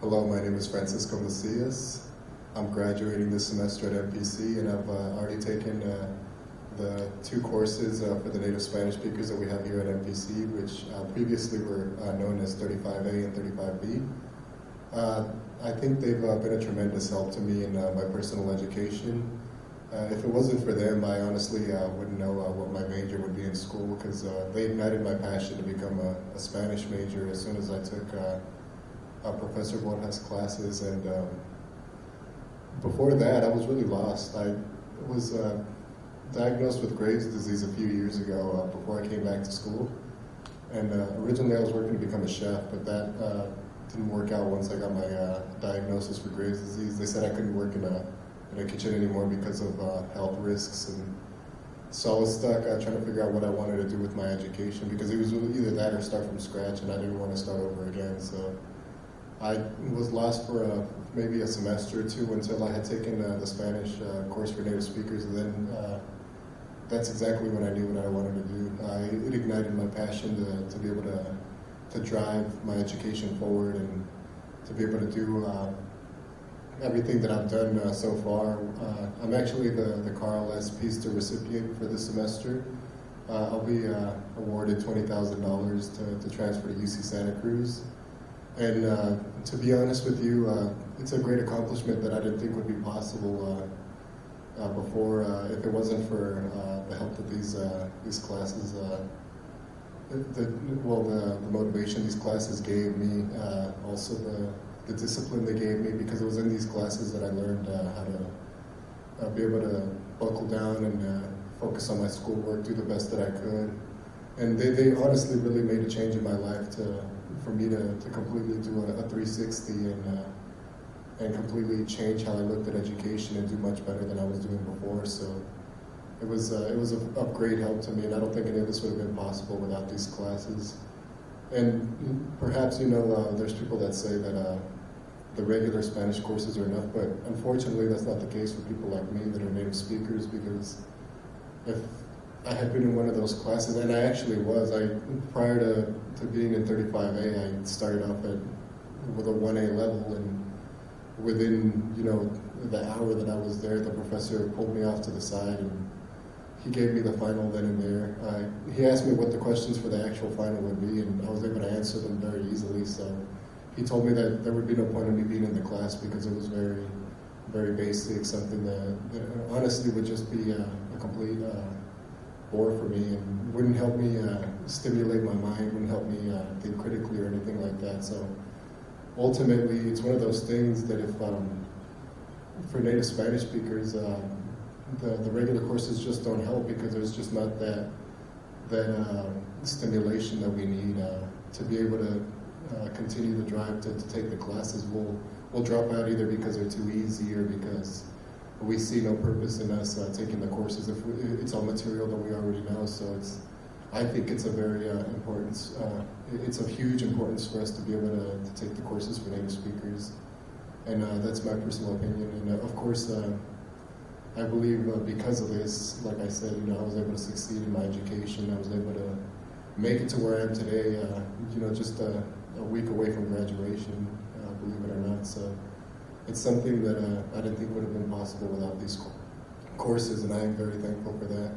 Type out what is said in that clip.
Hello, my name is Francisco Macias. I'm graduating this semester at MPC, and I've already taken the two courses for the native Spanish speakers that we have here at MPC, which previously were known as 35A and 35B. I think they've been a tremendous help to me in my personal education. If it wasn't for them, I honestly wouldn't know what my major would be in school, because they ignited my passion to become a Spanish major as soon as I took Professor Borja's classes. And before that, I was really lost. I was diagnosed with Graves' disease a few years ago before I came back to school. And originally I was working to become a chef, but that didn't work out once I got my diagnosis for Graves' disease. They said I couldn't work in a kitchen anymore because of health risks. And so I was stuck trying to figure out what I wanted to do with my education, because it was either that or start from scratch, and I didn't want to start over again. So I was lost for maybe a semester or two until I had taken the Spanish course for native speakers, and then that's exactly when I knew what I wanted to do. It ignited my passion to be able to drive my education forward and to be able to do everything that I've done so far. I'm actually the Carl S. Pister recipient for this semester. I'll be awarded $20,000 to transfer to UC Santa Cruz. And to be honest with you, it's a great accomplishment that I didn't think would be possible before, if it wasn't for the help that these classes, the motivation these classes gave me, also the discipline they gave me, because it was in these classes that I learned how to be able to buckle down and focus on my schoolwork, do the best that I could. And they honestly really made a change in my life for me to completely do a 360 and completely change how I looked at education and do much better than I was doing before. So it was of great help to me, and I don't think any of this would have been possible without these classes. And perhaps, there's people that say that the regular Spanish courses are enough, but unfortunately that's not the case for people like me that are native speakers, because if I had been in one of those classes, and I actually was, prior to being in 35A, I started off with a 1A level, and within, the hour that I was there, the professor pulled me off to the side and he gave me the final then and there. He asked me what the questions for the actual final would be, and I was able to answer them very easily. So he told me that there would be no point in me being in the class, because it was very, very basic, something that honestly would just be a complete bore for me, and wouldn't help me stimulate my mind, wouldn't help me think critically or anything like that. So ultimately, it's one of those things that if, for native Spanish speakers, the regular courses just don't help, because there's just not that stimulation that we need to be able to continue the drive to take the classes. We'll drop out either because they're too easy or because we see no purpose in us taking the courses if it's all material that we already know. So I think it's a very it's of huge importance for us to be able to take the courses for native speakers. And that's my personal opinion. And of course, I believe because of this, like I said, I was able to succeed in my education. I was able to make it to where I am today, just a week away from graduation, believe it or not. So it's something that I didn't think would have been possible without these courses, and I am very thankful for that.